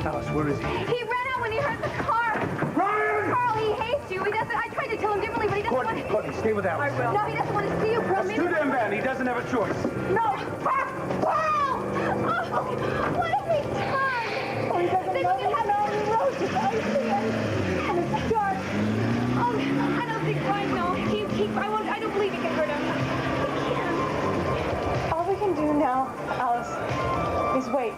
Alice, where is he? He ran out when he heard the car. Ryan! Carl, he hates you. He doesn't. I tried to tell him differently, but he doesn't want to. Courtney, stay with Alice. I will. No, he doesn't want to see you for a That's minute. too damn bad. He doesn't have a choice. No, Carl! Oh, what have they done? Oh, he doesn't know. The road is icy and it's dark. Oh, I don't think Ryan knows. I don't believe he can hurt him. He can't. All we can do now, Alice, is wait.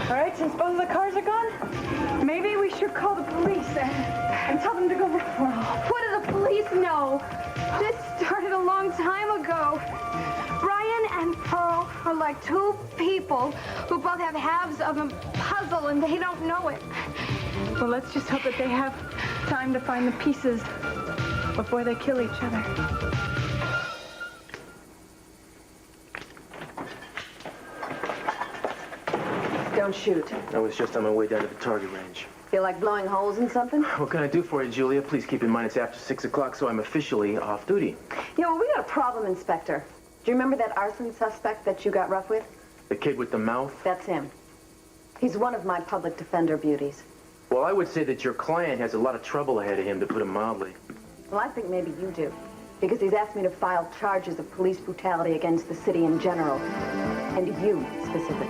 All right, since both of the cars are gone, maybe we should call the police and tell them to go look for them. What do the police know? This started a long time ago. Brian and Pearl are like two people who both have halves of a puzzle and they don't know it. Well, let's just hope that they have time to find the pieces before they kill each other. Don't shoot. I was just on my way down to the target range. Feel like blowing holes in something? What can I do for you, Julia? Please keep in mind it's after 6 o'clock, so I'm officially off duty. You know, we got a problem, Inspector. Do you remember that arson suspect that you got rough with? The kid with the mouth? That's him. He's one of my public defender beauties. Well, I would say that your client has a lot of trouble ahead of him, to put it mildly. Well, I think maybe you do. Because he's asked me to file charges of police brutality against the city in general. And you, specifically.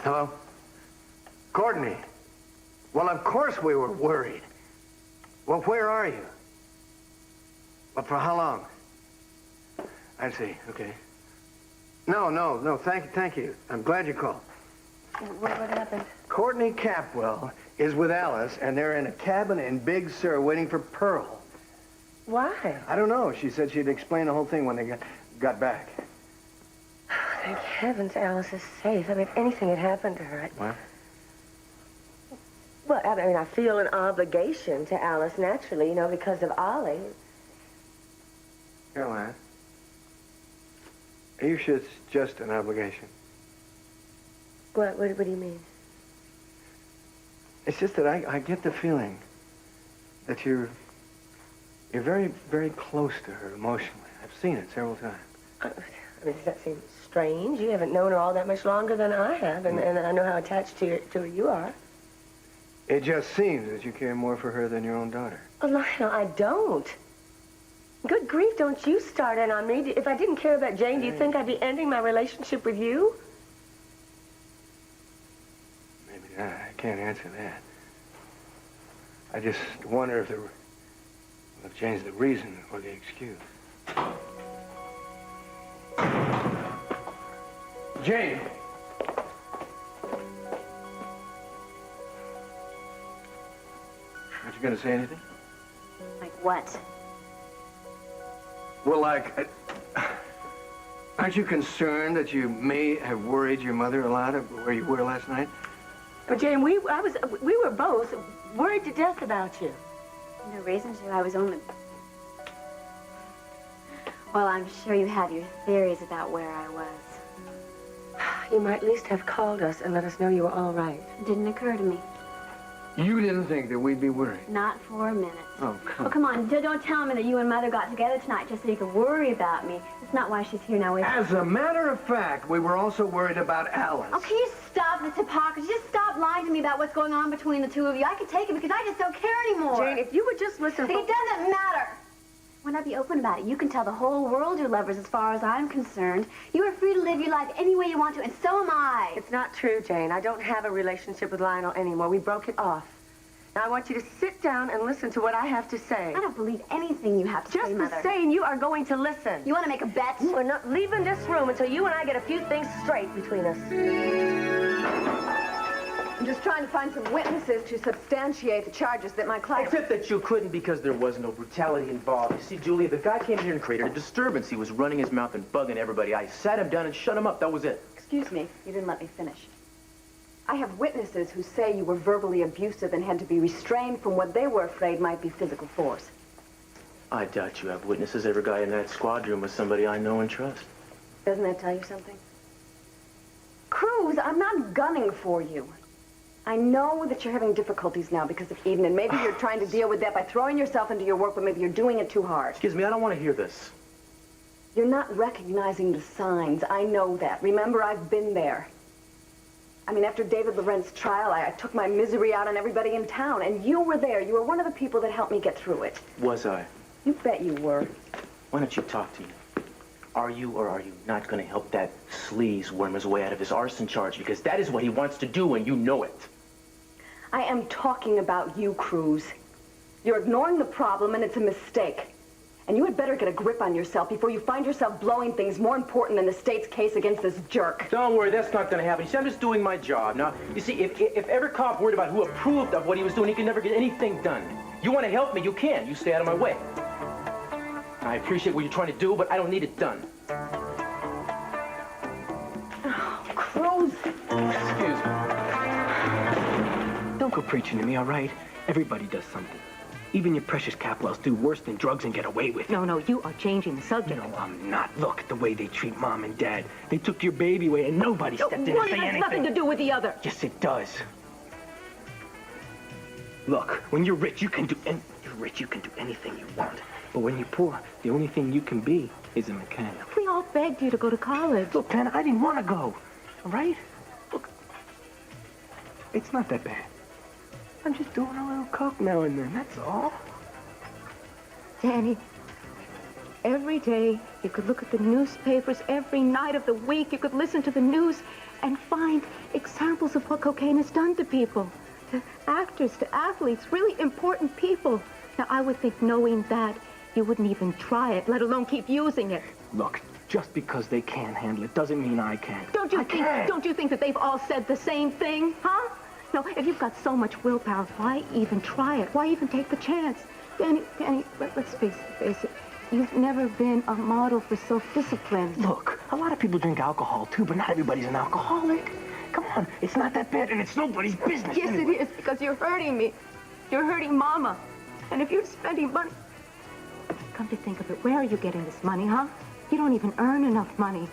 Hello? Courtney. Well, of course we were worried. Well, where are you? Well, for how long? I see, okay. No, thank you. I'm glad you called. What happened? Courtney Capwell is with Alice, and they're in a cabin in Big Sur waiting for Pearl. Why? I don't know. She said she'd explain the whole thing when they got back. Thank heavens Alice is safe. I mean, if anything had happened to her, What? Well, I mean, I feel an obligation to Alice, naturally, you know, because of Ollie. Caroline, are you sure it's just an obligation? What do you mean? It's just that I get the feeling that you're very, very close to her emotionally. I've seen it several times. I mean, does that seem strange? You haven't known her all that much longer than I have, and I know how attached to her you are. It just seems that you care more for her than your own daughter. Oh, Lionel, I don't. Good grief, don't you start in on me. If I didn't care about Jane, do you think I'd be ending my relationship with you? Maybe not. I can't answer that. I just wonder if Jane's the reason or the excuse. Jane! Aren't you going to say anything? Like what? Well, like, aren't you concerned that you may have worried your mother a lot of where you were last night? But Jane, we were both worried to death about you. No reason to. I was only... Well, I'm sure you have your theories about where I was. You might at least have called us and let us know you were all right. It didn't occur to me. You didn't think that we'd be worried? Not for a minute. Oh, come Well, come on. Don't tell me that you and Mother got together tonight just so you could worry about me. That's not why she's here now, is it? As a matter of fact, we were also worried about Alice. Oh, can you stop this hypocrisy? Just stop lying to me about what's going on between the two of you. I can take it because I just don't care anymore. Jane, if you would just listen... It doesn't matter. Why not be open about it? You can tell the whole world you're lovers as far as I'm concerned. You are free to live your life any way you want to, and so am I. It's not true, Jane. I don't have a relationship with Lionel anymore. We broke it off. Now, I want you to sit down and listen to what I have to say. I don't believe anything you have to say, Just Mother. the same, you are going to listen. You want to make a bet? You are not leaving this room until you and I get a few things straight between us. I'm just trying to find some witnesses to substantiate the charges that my client... Except that you couldn't because there was no brutality involved. You see, Julia, the guy came here and created a disturbance. He was running his mouth and bugging everybody. I sat him down and shut him up. That was it. Excuse me, you didn't let me finish. I have witnesses who say you were verbally abusive and had to be restrained from what they were afraid might be physical force. I doubt you have witnesses. Every guy in that squad room was somebody I know and trust. Doesn't that tell you something? Cruz, I'm not gunning for you. I know that you're having difficulties now because of Eden, and maybe you're trying to deal with that by throwing yourself into your work, but maybe you're doing it too hard. Excuse me, I don't want to hear this. You're not recognizing the signs. I know that. Remember, I've been there. I mean, after David Laurent's trial, I took my misery out on everybody in town, and you were there. You were one of the people that helped me get through it. Was I? You bet you were. Why don't you talk to me? Are you or are you not going to help that sleaze worm his way out of his arson charge? Because that is what he wants to do, and you know it. I am talking about you, Cruz. You're ignoring the problem, and it's a mistake. And you had better get a grip on yourself before you find yourself blowing things more important than the state's case against this jerk. Don't worry, that's not going to happen. You see, I'm just doing my job. Now, you see, if every cop worried about who approved of what he was doing, he could never get anything done. You want to help me, you can. You stay out of my way. I appreciate what you're trying to do, but I don't need it done. Oh, Cruz. Excuse me. Don't go preaching to me, all right? Everybody does something. Even your precious Capwells do worse than drugs and get away with it. No, you are changing the subject. No, I'm not. Look at the way they treat Mom and Dad. They took your baby away and nobody stepped in to One say has anything. nothing to do with the other. Yes, it does. Look, when you're rich, you can do anything you want. But when you're poor, the only thing you can be is a mechanic. We all begged you to go to college. Look, Tana, I didn't want to go. All right? Look, it's not that bad. I'm just doing a little coke now and then, that's all. Danny, every day you could look at the newspapers, every night of the week you could listen to the news and find examples of what cocaine has done to people, to actors, to athletes, really important people. Now, I would think knowing that you wouldn't even try it, let alone keep using it. Look, just because they can't handle it doesn't mean I can't. Don't you think that they've all said the same thing, huh? No, if you've got so much willpower, why even try it? Why even take the chance? Danny, let's face it. You've never been a model for self-discipline. Look, a lot of people drink alcohol too, but not everybody's an alcoholic. Come on, it's not that bad, and it's nobody's business. Yes, anyway. it is, because you're hurting me. You're hurting Mama. And if you're spending money... Come to think of it, where are you getting this money, huh? You don't even earn enough money.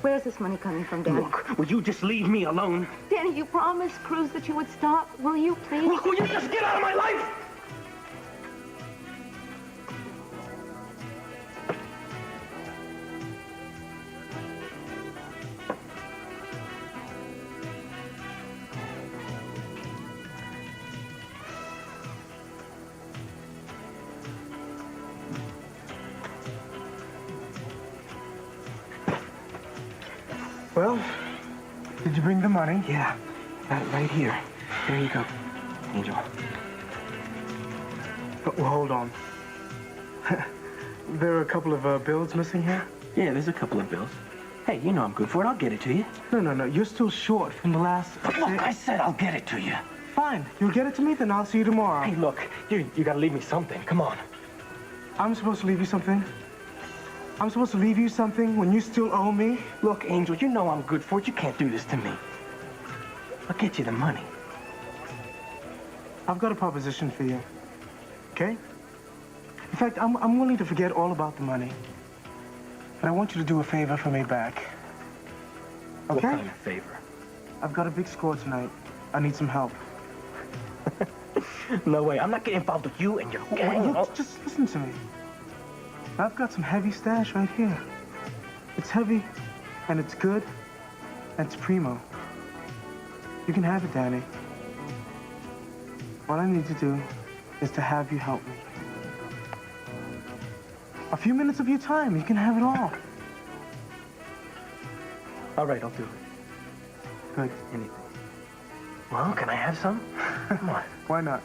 Where's this money coming from, Danny? Look, will you just leave me alone? Danny, you promised Cruz that you would stop. Will you, please? Look, will you just get out of my life? Well, did you bring the money? Yeah, got it right here. Here you go, Angel. Well, hold on. There are a couple of bills missing here? Yeah, there's a couple of bills. Hey, you know I'm good for it. I'll get it to you. No. You're still short from the last... Look, I said I'll get it to you. Fine. You'll get it to me, then I'll see you tomorrow. Hey, look, you gotta leave me something. Come on. I'm supposed to leave you something? I'm supposed to leave you something when you still owe me? Look, Angel, you know I'm good for it. You can't do this to me. I'll get you the money. I've got a proposition for you. Okay? In fact, I'm willing to forget all about the money. But I want you to do a favor for me back. Okay? What kind of favor? I've got a big score tonight. I need some help. No way. I'm not getting involved with you and your gang. Well, just listen to me. I've got some heavy stash right here. It's heavy, and it's good, and it's primo. You can have it, Danny. All I need to do is to have you help me. A few minutes of your time. You can have it all. All right, I'll do it. Good. Anything. Well, can I have some? Come on. Why not?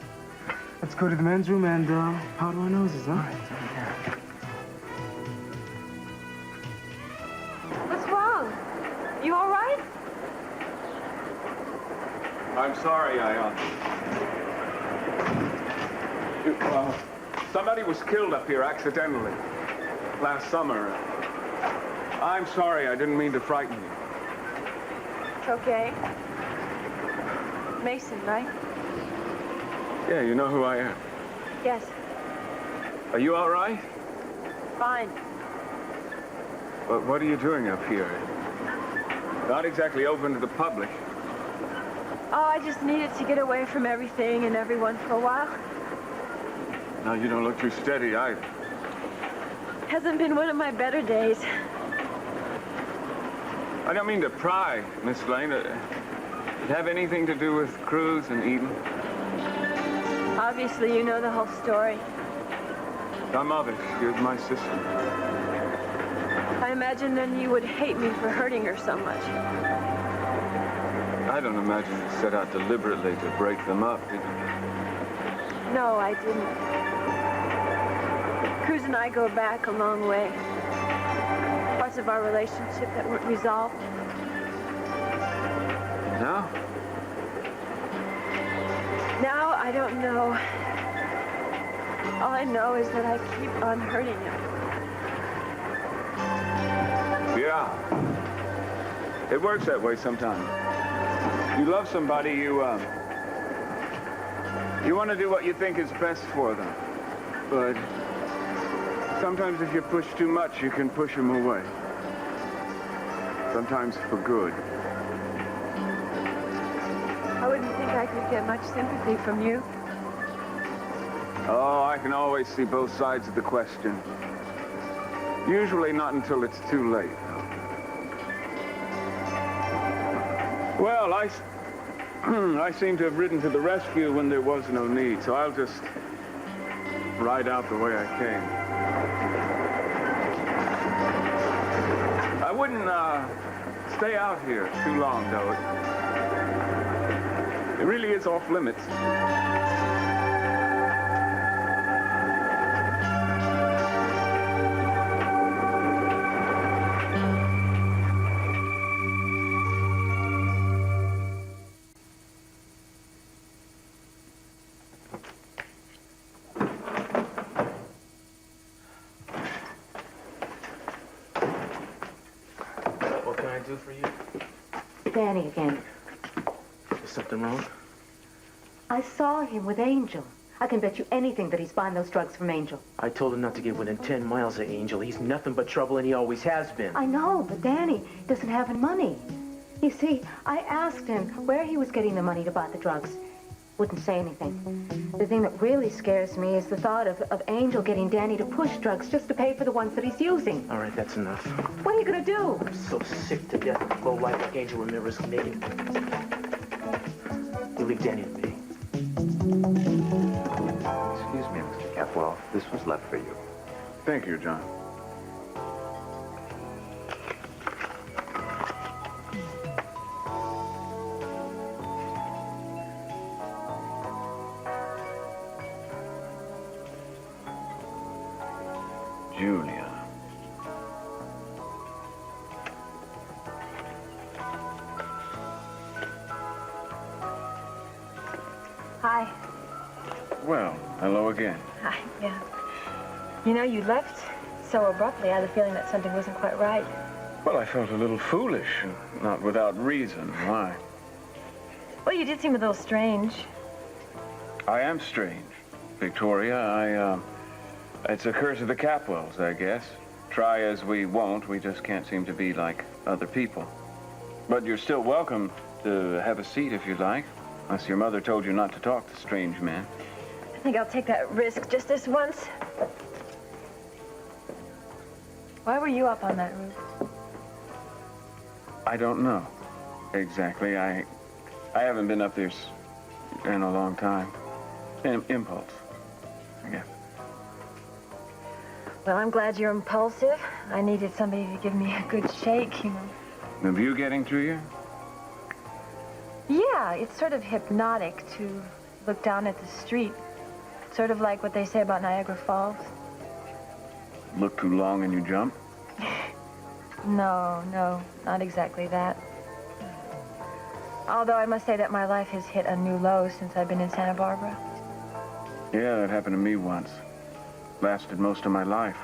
Let's go to the men's room and powder our noses, huh? All right, yeah. What's wrong? You all right? I'm sorry, somebody was killed up here accidentally last summer. I'm sorry, I didn't mean to frighten you. It's okay. Mason, right? Yeah, you know who I am. Yes. Are you all right? Fine. What are you doing up here? Not exactly open to the public. Oh, I just needed to get away from everything and everyone for a while. No, you don't look too steady either. Hasn't been one of my better days. I don't mean to pry, Miss Lane. Does it have anything to do with Cruz and Eden? Obviously, you know the whole story. Some of it. She was my sister. I imagine then you would hate me for hurting her so much. I don't imagine you set out deliberately to break them up, did you? No, I didn't. Cruz and I go back a long way. Parts of our relationship that weren't resolved. No? Now, I don't know. All I know is that I keep on hurting him. Yeah. It works that way sometimes. You love somebody, you want to do what you think is best for them. But sometimes if you push too much, you can push them away. Sometimes for good. I wouldn't think I could get much sympathy from you. Oh, I can always see both sides of the question. Usually not until it's too late. Well, I seem to have ridden to the rescue when there was no need, so I'll just ride out the way I came. I wouldn't stay out here too long, though. It really is off limits. What can I do for you? Danny again. Is something wrong? I saw him with Angel. I can bet you anything that he's buying those drugs from Angel. I told him not to get within 10 miles of Angel. He's nothing but trouble, and he always has been. I know, but Danny doesn't have any money. You see, I asked him where he was getting the money to buy the drugs. Wouldn't say anything. The thing that really scares me is the thought of Angel getting Danny to push drugs just to pay for the ones that he's using. All right, that's enough. What are you gonna do? I'm so sick to death of low-life like Angel Ramirez made. You leave Danny to me. Excuse me, Mr. Capwell. This was left for you. Thank you, John. Julia. Hi. Well, hello again. Hi, yeah. You know, you left so abruptly. I had the feeling that something wasn't quite right. Well, I felt a little foolish, and not without reason. Why? Well, you did seem a little strange. I am strange, Victoria. It's a curse of the Capwells, I guess. Try as we won't, we just can't seem to be like other people. But you're still welcome to have a seat if you'd like, unless your mother told you not to talk to strange men. I think I'll take that risk just this once. Why were you up on that roof? I don't know exactly. I haven't been up there in a long time. Impulse, I guess. Well, I'm glad you're impulsive. I needed somebody to give me a good shake, you know. The view getting to you? Yeah, it's sort of hypnotic to look down at the street. Sort of like what they say about Niagara Falls. Look too long and you jump? No, not exactly that. Although I must say that my life has hit a new low since I've been in Santa Barbara. Yeah, that happened to me once. Lasted most of my life.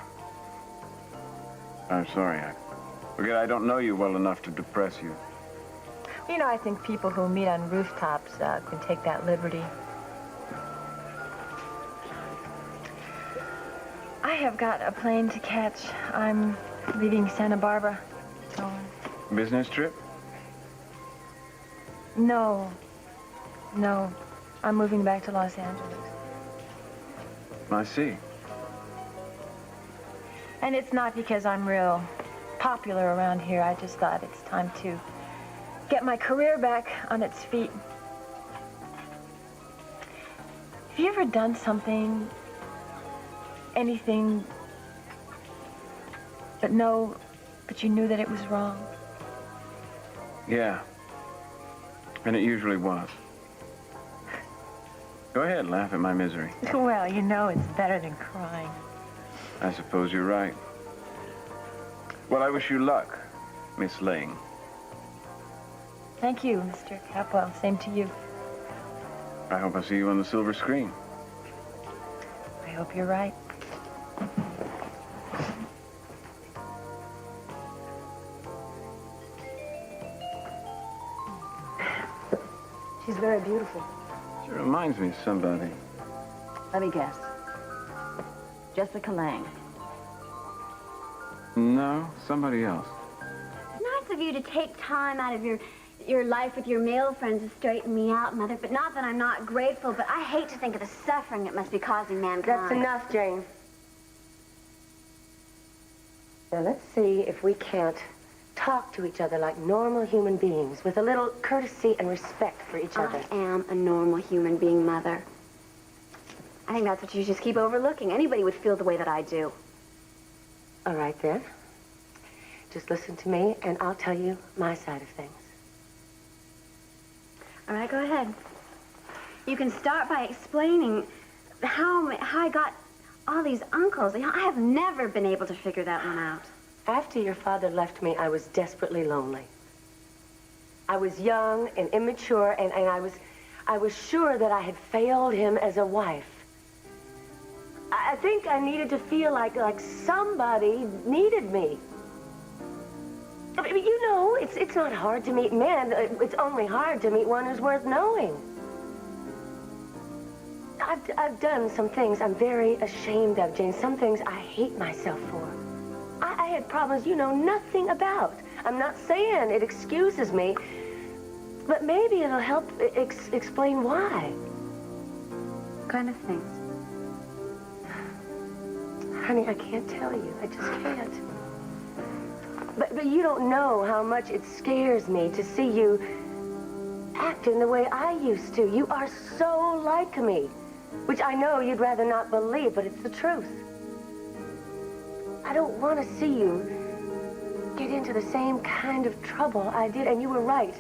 I'm sorry. Forget I don't know you well enough to depress you. You know, I think people who meet on rooftops can take that liberty. I have got a plane to catch. I'm leaving Santa Barbara. So... Business trip? No. I'm moving back to Los Angeles. I see. And it's not because I'm real popular around here. I just thought it's time to get my career back on its feet. Have you ever done something, anything, but you knew that it was wrong? Yeah. And it usually was. Go ahead, laugh at my misery. Well, you know it's better than crying. I suppose you're right. Well, I wish you luck, Miss Ling. Thank you, Mr. Capwell. Same to you. I hope I see you on the silver screen. I hope you're right. She's very beautiful. She reminds me of somebody. Let me guess. Jessica Lange. No, somebody else. It's nice of you to take time out of your life with your male friends to straighten me out, Mother. But not that I'm not grateful, but I hate to think of the suffering it must be causing mankind. That's enough, Jane. Now, let's see if we can't talk to each other like normal human beings with a little courtesy and respect for each other. I am a normal human being, Mother. I think that's what you just keep overlooking. Anybody would feel the way that I do. All right, then. Just listen to me, and I'll tell you my side of things. All right, go ahead. You can start by explaining how I got all these uncles. You know, I have never been able to figure that one out. After your father left me, I was desperately lonely. I was young and immature, and I was sure that I had failed him as a wife. I think I needed to feel like somebody needed me. I mean, you know, it's not hard to meet men. It's only hard to meet one who's worth knowing. I've done some things I'm very ashamed of, Jane. Some things I hate myself for. I had problems you know nothing about. I'm not saying it excuses me, but maybe it'll help explain why. What kind of things? Honey, I can't tell you. I just can't. But you don't know how much it scares me to see you acting the way I used to. You are so like me, which I know you'd rather not believe, but it's the truth. I don't want to see you get into the same kind of trouble I did, and you were right.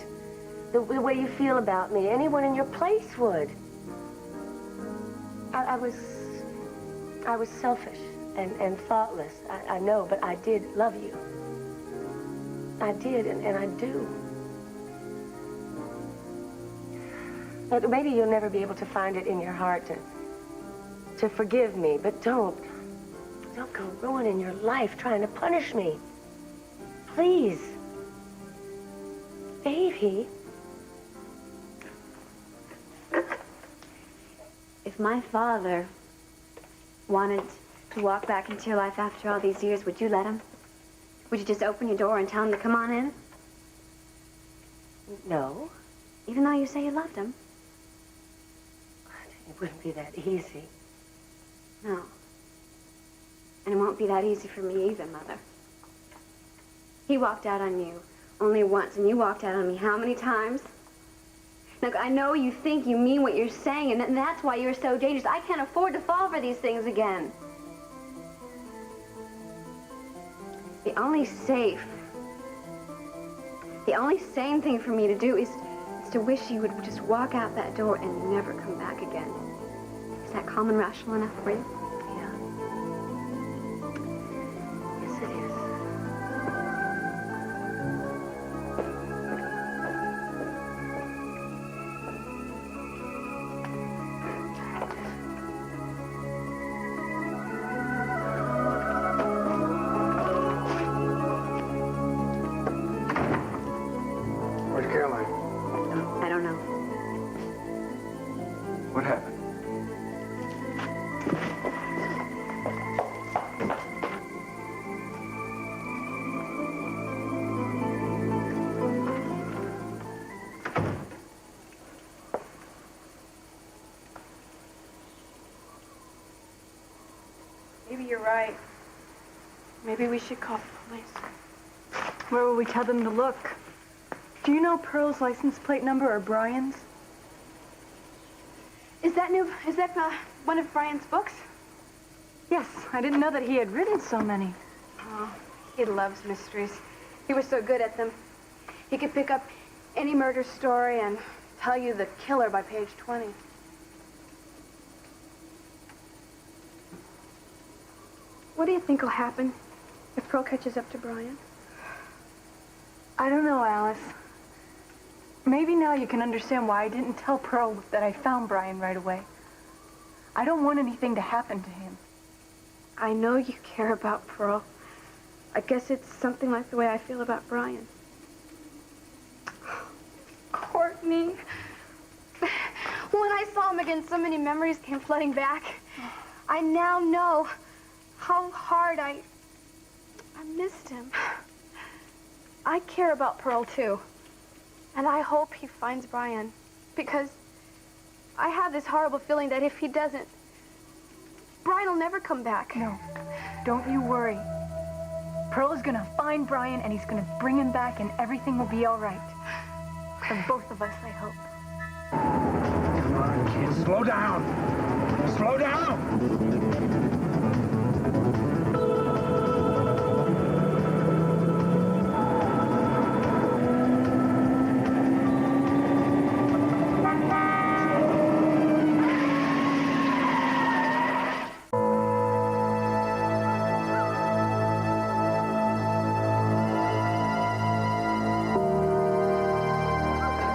The way you feel about me, anyone in your place would. I was selfish and thoughtless, I know, but I did love you. I did, and I do. But maybe you'll never be able to find it in your heart to forgive me, but don't go ruining your life trying to punish me. Please. Baby. If my father wanted to walk back into your life after all these years, would you let him? Would you just open your door and tell him to come on in? No. Even though you say you loved him? It wouldn't be that easy. No. And it won't be that easy for me either, Mother. He walked out on you only once, and you walked out on me how many times? Look, I know you think you mean what you're saying, and that's why you're so dangerous. I can't afford to fall for these things again. The only sane thing for me to do is to wish you would just walk out that door and never come back again. Is that calm and rational enough for you? Yeah. Yes, it is. Where's Caroline? I don't know. What happened? Maybe you're right. Maybe we should call the police. Where will we tell them to look? Do you know Pearl's license plate number or Brian's? Is that one of Brian's books? Yes, I didn't know that he had written so many. Oh, he loves mysteries. He was so good at them. He could pick up any murder story and tell you the killer by page 20. What do you think will happen if Pearl catches up to Brian? I don't know, Alice. Maybe now you can understand why I didn't tell Pearl that I found Brian right away. I don't want anything to happen to him. I know you care about Pearl. I guess it's something like the way I feel about Brian. Courtney. When I saw him again, so many memories came flooding back. I now know how hard I missed him. I care about Pearl, too. And I hope he finds Brian. Because I have this horrible feeling that if he doesn't, Brian will never come back. No, don't you worry. Pearl is gonna find Brian and he's gonna bring him back and everything will be all right. For both of us, I hope. Come on, kids, slow down. Slow down.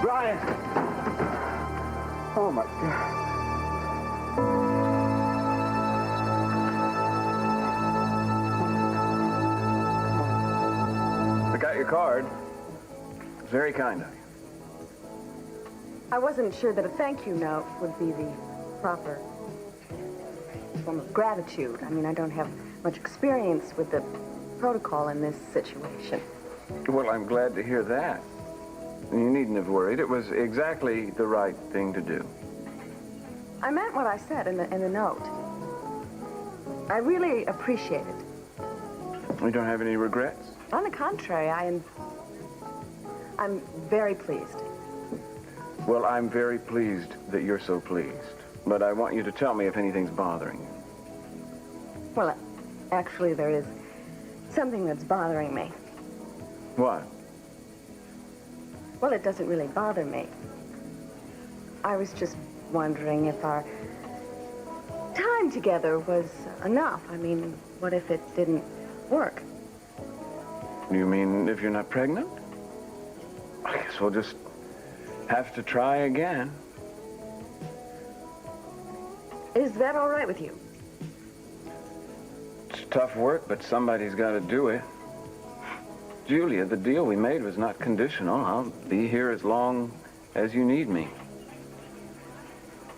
Brian! Oh, my God. I got your card. Very kind of you. I wasn't sure that a thank you note would be the proper form of gratitude. I mean, I don't have much experience with the protocol in this situation. Well, I'm glad to hear that. You needn't have worried. It was exactly the right thing to do. I meant what I said in the note. I really appreciate it. You don't have any regrets? On the contrary, I'm very pleased. Well, I'm very pleased that you're so pleased. But I want you to tell me if anything's bothering you. Well, actually, there is something that's bothering me. What? Well, it doesn't really bother me. I was just wondering if our time together was enough. I mean, what if it didn't work? You mean if you're not pregnant? I guess we'll just have to try again. Is that all right with you? It's tough work, but somebody's got to do it. Julia, the deal we made was not conditional. I'll be here as long as you need me.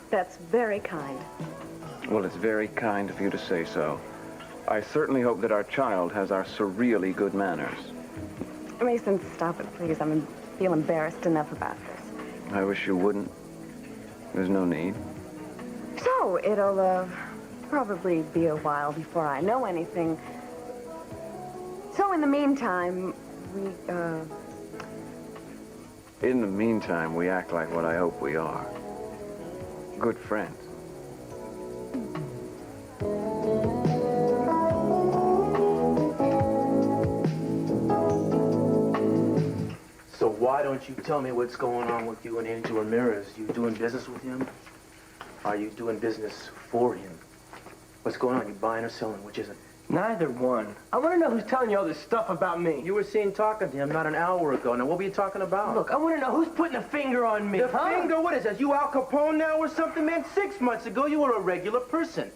That's very kind. Well, it's very kind of you to say so. I certainly hope that our child has our surreally good manners. Mason, stop it, please. I feel embarrassed enough about this. I wish you wouldn't. There's no need. So, it'll probably be a while before I know anything. So, in the meantime, In the meantime, we act like what I hope we are. Good friends. don't you tell me what's going on with you and Angel Ramirez? You doing business with him? Are you doing business for him? What's going on? You buying or selling? Which is it? Neither one. I want to know who's telling you all this stuff about me. You were seen talking to him not an hour ago. Now, what were you talking about? Look, I want to know who's putting a finger on me. The finger? What is that? You Al Capone now or something, man? 6 months ago, you were a regular person.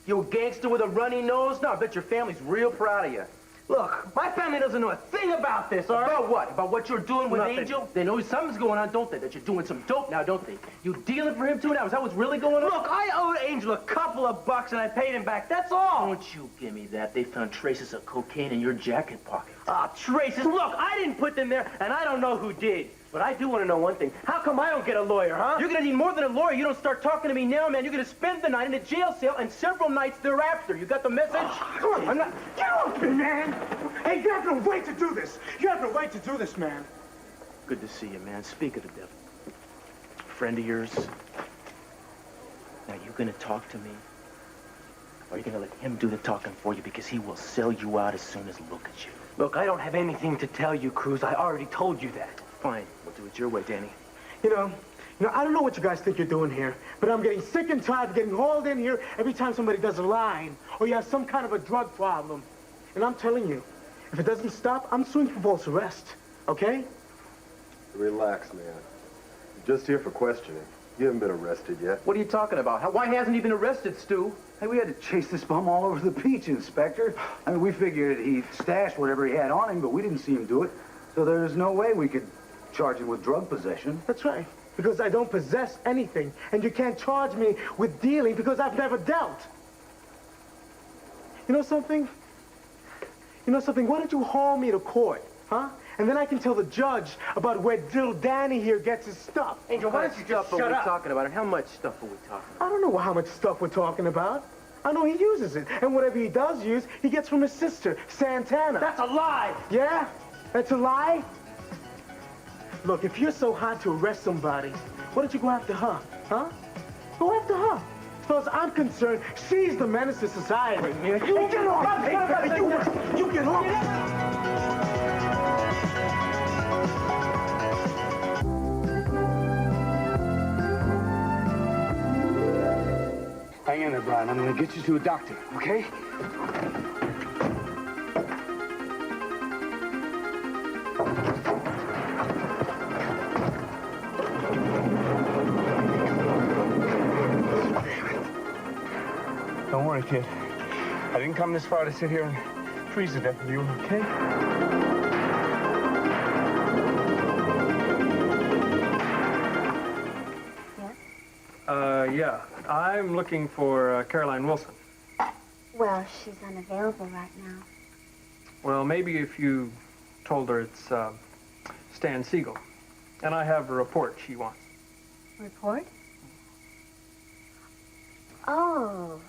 You a gangster with a runny nose? No, I bet your family's real proud of you. Look, my family doesn't know a thing about this, all right? About what? About what you're doing with Nothing. Angel? They know something's going on, don't they? That you're doing some dope now, don't they? You dealing for him too now? Is that what's really going on? Look, I owed Angel a couple of bucks and I paid him back. That's all. Don't you give me that. They found traces of cocaine in your jacket pocket. Ah, traces. Look, I didn't put them there, and I don't know who did. But I do want to know one thing. How come I don't get a lawyer, huh? You're gonna need more than a lawyer. You don't start talking to me now, man. You're gonna spend the night in a jail cell and several nights thereafter. You got the message? Come on, I'm not... Get off me, man! Hey, you have no right to do this. You have no right to do this, man. Good to see you, man. Speak of the devil. Friend of yours. Now, you gonna talk to me? Or are you gonna let him do the talking for you? Because he will sell you out as soon as look at you. Look, I don't have anything to tell you, Cruz. I already told you that. Fine. We'll do it your way, Danny. You know, I don't know what you guys think you're doing here, but I'm getting sick and tired of getting hauled in here every time somebody does a line or you have some kind of a drug problem. And I'm telling you, if it doesn't stop, I'm suing for false arrest, okay? Relax, man. You're just here for questioning. You haven't been arrested yet. What are you talking about? Why hasn't he been arrested, Stu? Hey, we had to chase this bum all over the beach, Inspector. I mean, we figured he stashed whatever he had on him, but we didn't see him do it. So there's no way we could charge him with drug possession. That's right, because I don't possess anything, and you can't charge me with dealing because I've never dealt. You know something? You know something? Why don't you haul me to court, huh? And then I can tell the judge about where Dill Danny here gets his stuff. Angel, why don't you just shut up? Talking about, and how much stuff are we talking about? I don't know how much stuff we're talking about. I know he uses it, and whatever he does use, he gets from his sister, Santana. That's a lie! Yeah? That's a lie? Look, if you're so hot to arrest somebody, why don't you go after her, huh? Go after her. As far as I'm concerned, she's the menace to society. You get off! You get off! Hang in there, Brian. I'm gonna get you to a doctor, okay? Don't worry, kid. I didn't come this far to sit here and freeze to death with you, okay? Yeah. I'm looking for Caroline Wilson. Well, she's unavailable right now. Well, maybe if you told her it's Stan Siegel. And I have a report she wants. Report? Oh.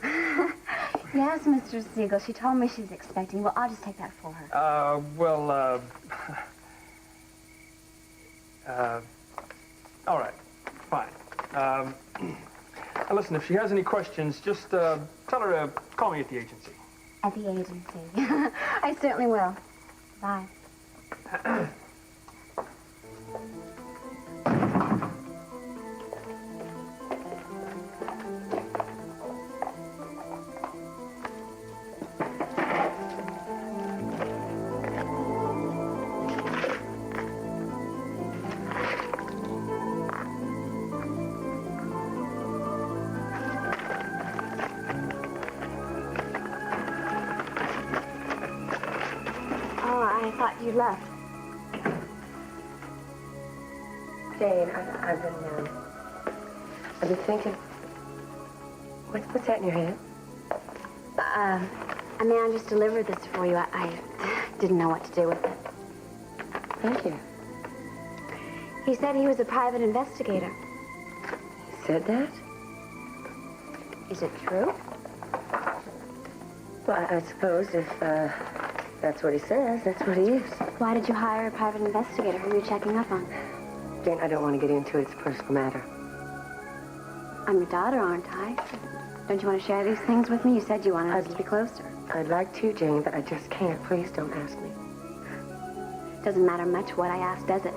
Yes, Mr. Siegel. She told me she's expecting. Well, I'll just take that for her. All right. Fine. Now listen, if she has any questions, just tell her to call me at the agency. At the agency. I certainly will. Bye. You left. Jane, I've been thinking. What's that in your hand? A man just delivered this for you. I didn't know what to do with it. Thank you. He said he was a private investigator. He said that? Is it true? Well, I suppose if that's what he says, that's what he is. Why did you hire a private investigator? Who are you checking up on? Jane, I don't want to get into it. It's a personal matter. I'm your daughter, aren't I? Don't you want to share these things with me? You said you wanted us to be closer. I'd like to, Jane, but I just can't. Please don't ask me. Doesn't matter much what I ask, does it?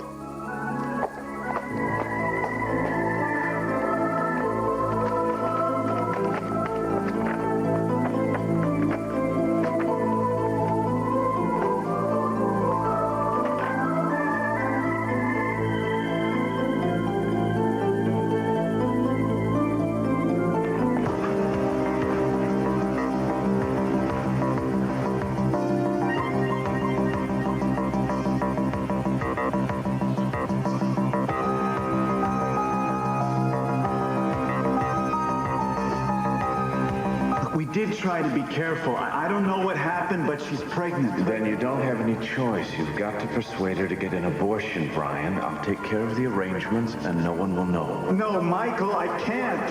did try to be careful. I don't know what happened, but she's pregnant. Then you don't have any choice. You've got to persuade her to get an abortion, Brian. I'll take care of the arrangements, and no one will know. No, Michael, I can't.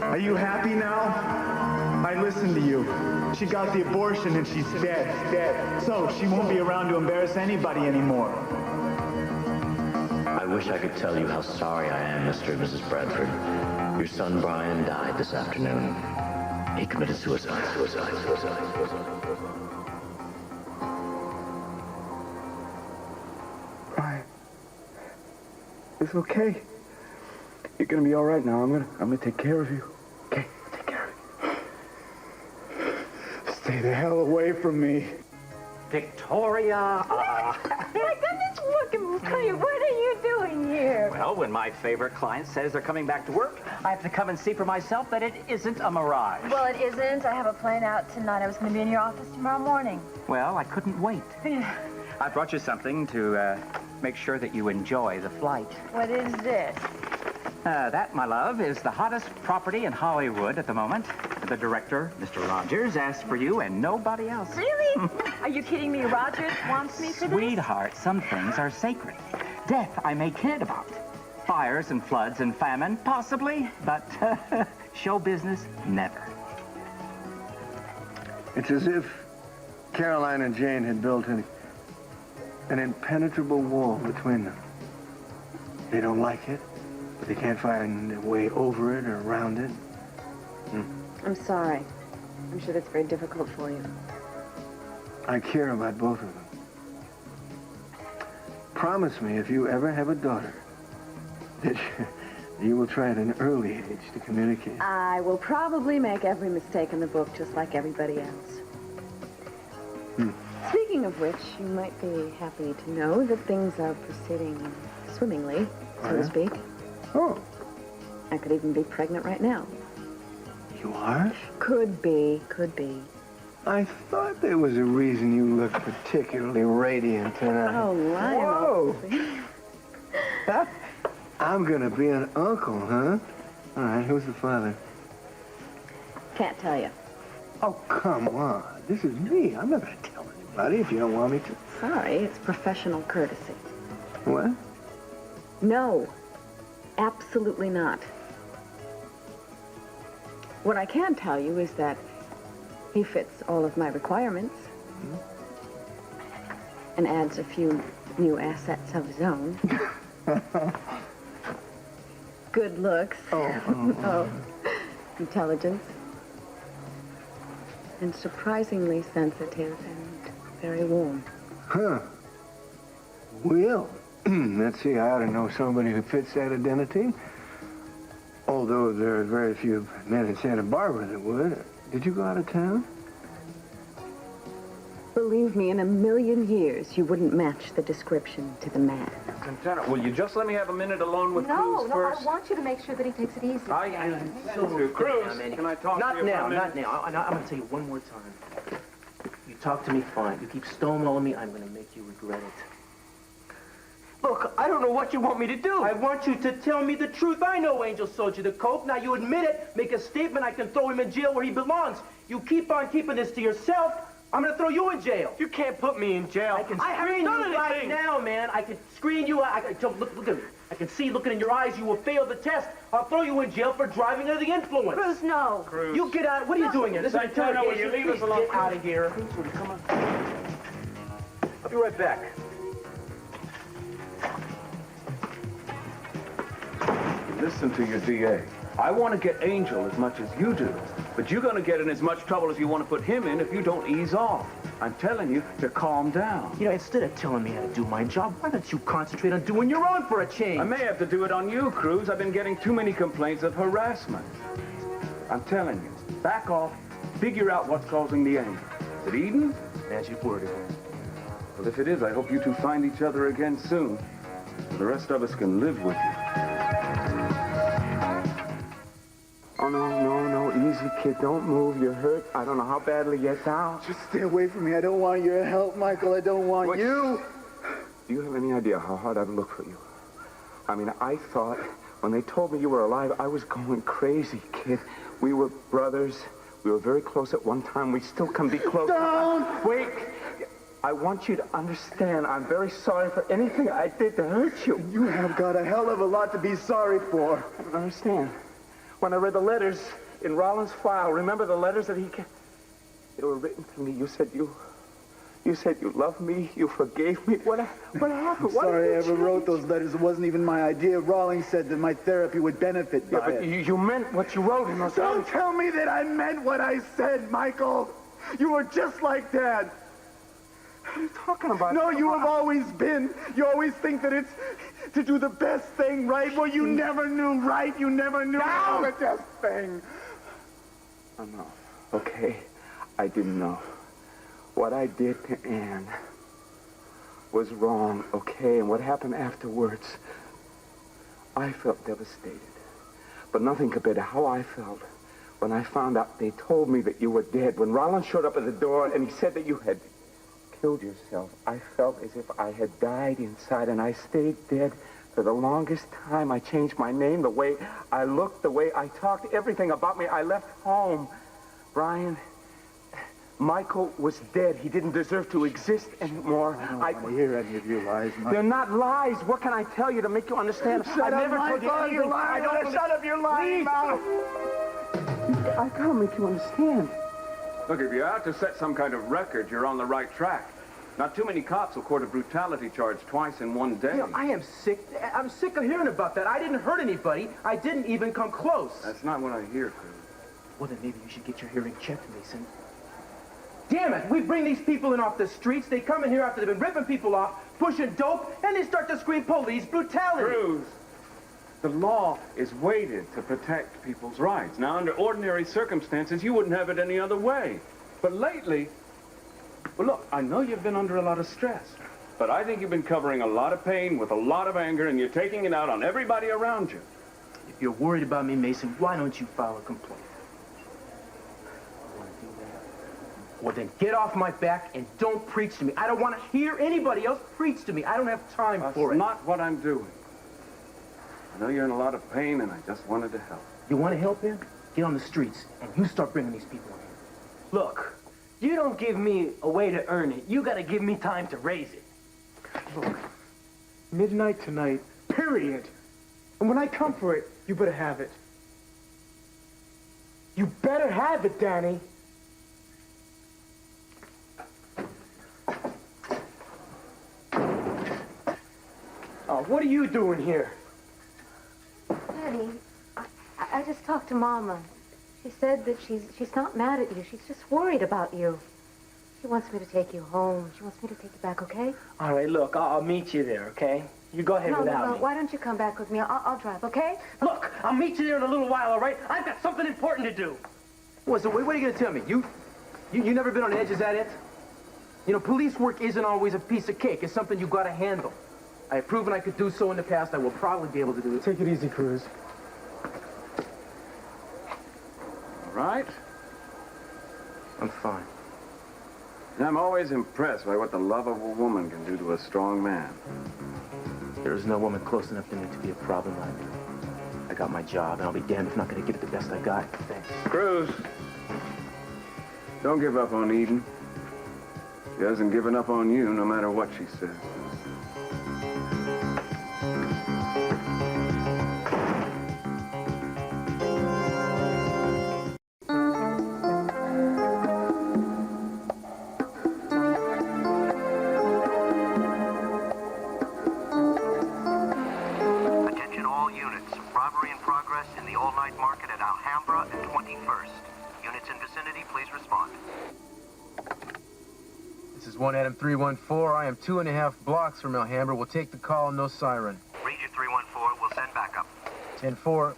Are you happy now? I listened to you. She got the abortion and she's dead. So she won't be around to embarrass anybody anymore. I wish I could tell you how sorry I am, Mr. and Mrs. Bradford. Your son, Brian, died this afternoon. He committed suicide. Brian, it's okay. You're gonna be all right now. I'm gonna take care of you. Okay, take care of you. Stay the hell away from me. Victoria, My goodness, look at me. What are you doing here? well, when my favorite client says they're coming back to work, I have to come and see for myself that it isn't a mirage. Well, it isn't. I have a plane out tonight. I was going to be in your office tomorrow morning. Well, I couldn't wait. I brought you something to make sure that you enjoy the flight. What is this? That, my love, is the hottest property in Hollywood at the moment. The director, Mr. Rogers, asked for you and nobody else. Really? Are you kidding me? Rogers wants me for this? Sweetheart, some things are sacred. Death, I may kid about. Fires and floods and famine, possibly, but show business, never. It's as if Caroline and Jane had built an impenetrable wall between them. They don't like it, but they can't find a way over it or around it. I'm sorry. I'm sure that's very difficult for you. I care about both of them. Promise me if you ever have a daughter that you will try at an early age to communicate. I will probably make every mistake in the book just like everybody else. Speaking of which, you might be happy to know that things are proceeding swimmingly, so to speak. Oh. I could even be pregnant right now. You are? Could be. I thought there was a reason you looked particularly radiant tonight. Oh, Lionel. Whoa! I'm gonna be an uncle, huh? All right, who's the father? Can't tell you. Oh, come on. This is me. I'm not gonna tell anybody if you don't want me to. Sorry, it's professional courtesy. What? No, absolutely not. What I can tell you is that he fits all of my requirements and adds a few new assets of his own. Good looks. Oh, intelligence. And surprisingly sensitive and very warm. Huh. Well, let's see, I ought to know somebody who fits that identity. Although there are very few men in Santa Barbara that would. Did you go out of town? Believe me, in a million years, you wouldn't match the description to the man. Lieutenant, will you just let me have a minute alone with Cruz first? I want you to make sure that he takes it easy. Cruz, can I talk not to you now, for a minute? not now. I'm going to tell you one more time. You talk to me fine. You keep stonewalling me, I'm going to make you regret it. Look, I don't know what you want me to do. I want you to tell me the truth. I know Angel sold you the coke. Now you admit it, make a statement, I can throw him in jail where he belongs. You keep on keeping this to yourself, I'm gonna throw you in jail. You can't put me in jail. I can screen you right now, man. I can screen you. Look at me. I can see looking in your eyes you will fail the test. I'll throw you in jail for driving under the influence. Cruz, no. Cruz. You get out. What are you doing here? This is an Lieutenant, will you interrogation. leave us alone? Get out of here. Cruz, will you come on? I'll be right back. Listen to your DA. I want to get Angel as much as you do, but you're going to get in as much trouble as you want to put him in if you don't ease off. I'm telling you to calm down. You know, instead of telling me how to do my job, why don't you concentrate on doing your own for a change? I may have to do it on you, Cruz. I've been getting too many complaints of harassment. I'm telling you, back off, figure out what's causing the anger. Is it Eden? Magic word. Well, if it is, I hope you two find each other again soon, so the rest of us can live with you. Oh, no, easy, kid. Don't move. You're hurt. I don't know how badly yet now. Just stay away from me. I don't want your help, Michael. I don't want you. Do you have any idea how hard I've looked for you? I mean, I thought When they told me you were alive, I was going crazy, kid. We were brothers. We were very close at one time. We still can be close. Don't! Wait. I want you to understand. I'm very sorry for anything I did to hurt you. You have got a hell of a lot to be sorry for. I don't understand. When I read the letters in Rollins' file, remember the letters that they were written to me. You said you loved me. You forgave me. What happened? I'm sorry I ever wrote those letters. It wasn't even my idea. Rawlings said that my therapy would benefit by but it. you meant what you wrote in those Don't letters. tell me that I meant what I said, Michael. You were just like Dad. What are you talking about? No, you have always been. You always think that it's to do the best thing, right? Well, you never knew right. You never knew the best thing. Enough. Okay? I didn't know. What I did to Anne was wrong, okay? And what happened afterwards, I felt devastated. But nothing compared to how I felt when I found out they told me that you were dead. When Rollins showed up at the door and he said that you had killed yourself, I felt as if I had died inside, and I stayed dead for the longest time. I changed my name, the way I looked, the way I talked, everything about me. I left home. Brian, Michael was dead. He didn't deserve to exist anymore. I don't want to hear any of your lies, Mike. They're not lies. What can I tell you to make you understand? Shut up, Michael. You're lying. Shut up, you're lying now. I gotta make you understand. Look, if you're out to set some kind of record, you're on the right track. Not too many cops will court a brutality charge twice in one day. You know, I am sick. I'm sick of hearing about that. I didn't hurt anybody. I didn't even come close. That's not what I hear, Cruz. Well, then maybe you should get your hearing checked, Mason. Damn it! We bring these people in off the streets. They come in here after they've been ripping people off, pushing dope, and they start to scream police brutality. Cruz, the law is weighted to protect people's rights. Now, under ordinary circumstances, you wouldn't have it any other way. But lately, well, look, I know you've been under a lot of stress, but I think you've been covering a lot of pain with a lot of anger, and you're taking it out on everybody around you. If you're worried about me, Mason, why don't you file a complaint? Well, then get off my back and don't preach to me. I don't want to hear anybody else preach to me. I don't have time for it. That's not what I'm doing. I know you're in a lot of pain, and I just wanted to help. You want to help him? Get on the streets, and you start bringing these people in here. Look, you don't give me a way to earn it. You gotta give me time to raise it. Look, midnight tonight, period. And when I come for it, you better have it. You better have it, Danny. Oh, what are you doing here? Daddy, I just talked to Mama. She said that she's not mad at you. She's just worried about you. She wants me to take you home. She wants me to take you back, okay? All right, look, I'll meet you there, okay? You go ahead without me. Why don't you come back with me? I'll drive, okay? Look, I'll meet you there in a little while, all right? I've got something important to do. What are you going to tell me? You never been on edge, is that it? You know, police work isn't always a piece of cake. It's something you got to handle. I have proven I could do so in the past. I will probably be able to do it. Take it easy, Cruz. All right? I'm fine. I'm always impressed by what the love of a woman can do to a strong man. There is no woman close enough to me to be a problem either. I got my job, and I'll be damned if I'm not going to give it the best I got. Thanks. Cruz, don't give up on Eden. She hasn't given up on you, no matter what she says. Attention all units. Robbery in progress in the all-night market at Alhambra and 21st. Units in vicinity, please respond. This is 1 Adam 314. I am 2.5 blocks from Alhambra. We'll take the call, no siren. Ranger 314, we'll send backup. 10-4.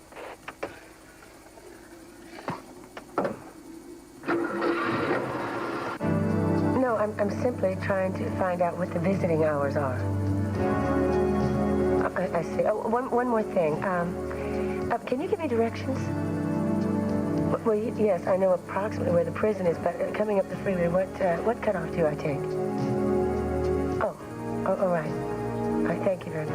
No, I'm simply trying to find out what the visiting hours are. I see. Oh, one more thing. Can you give me directions? Well, yes, I know approximately where the prison is, but coming up the freeway, what cutoff do I take? Oh, all right. All right, thank you very much.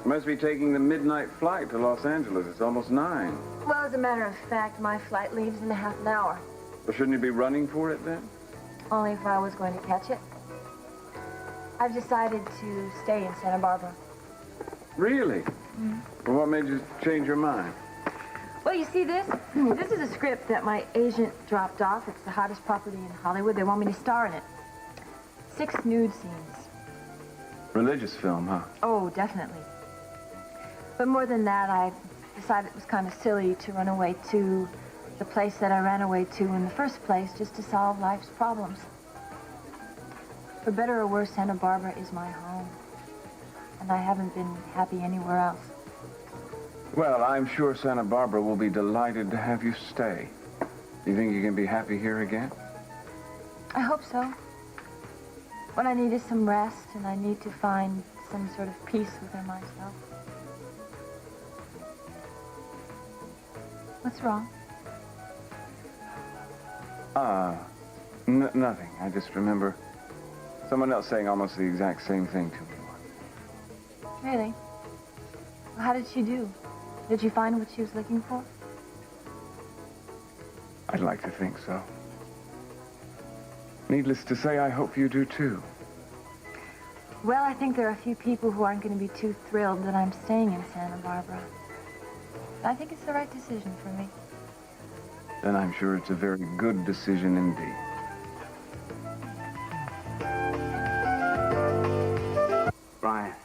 Must be taking the midnight flight to Los Angeles. It's almost 9. Well, as a matter of fact, my flight leaves in a half an hour. Well, shouldn't you be running for it then? Only if I was going to catch it. I've decided to stay in Santa Barbara. Really? Mm-hmm. Well, what made you change your mind? Well, you see this? This is a script that my agent dropped off. It's the hottest property in Hollywood. They want me to star in it. 6 nude scenes. Religious film, huh? Oh, definitely. But more than that, I decided it was kind of silly to run away to the place that I ran away to in the first place just to solve life's problems. For better or worse, Santa Barbara is my home. And I haven't been happy anywhere else. Well, I'm sure Santa Barbara will be delighted to have you stay. You think you can be happy here again? I hope so. What I need is some rest, and I need to find some sort of peace within myself. What's wrong? Nothing. I just remember someone else saying almost the exact same thing to me. Really? Well, how did she do? Did you find what she was looking for? I'd like to think so. Needless to say, I hope you do too. Well, I think there are a few people who aren't going to be too thrilled that I'm staying in Santa Barbara. But I think it's the right decision for me. Then I'm sure it's a very good decision indeed. Brian,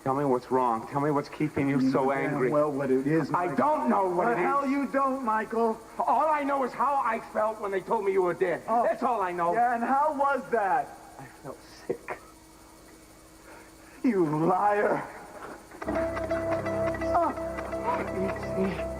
tell me what's wrong. Tell me what's keeping you so angry. Well, what it is, I don't know what it is. The hell you don't, Michael. All I know is how I felt when they told me you were dead. Oh. That's all I know. Yeah, and how was that? I felt sick. You liar. See?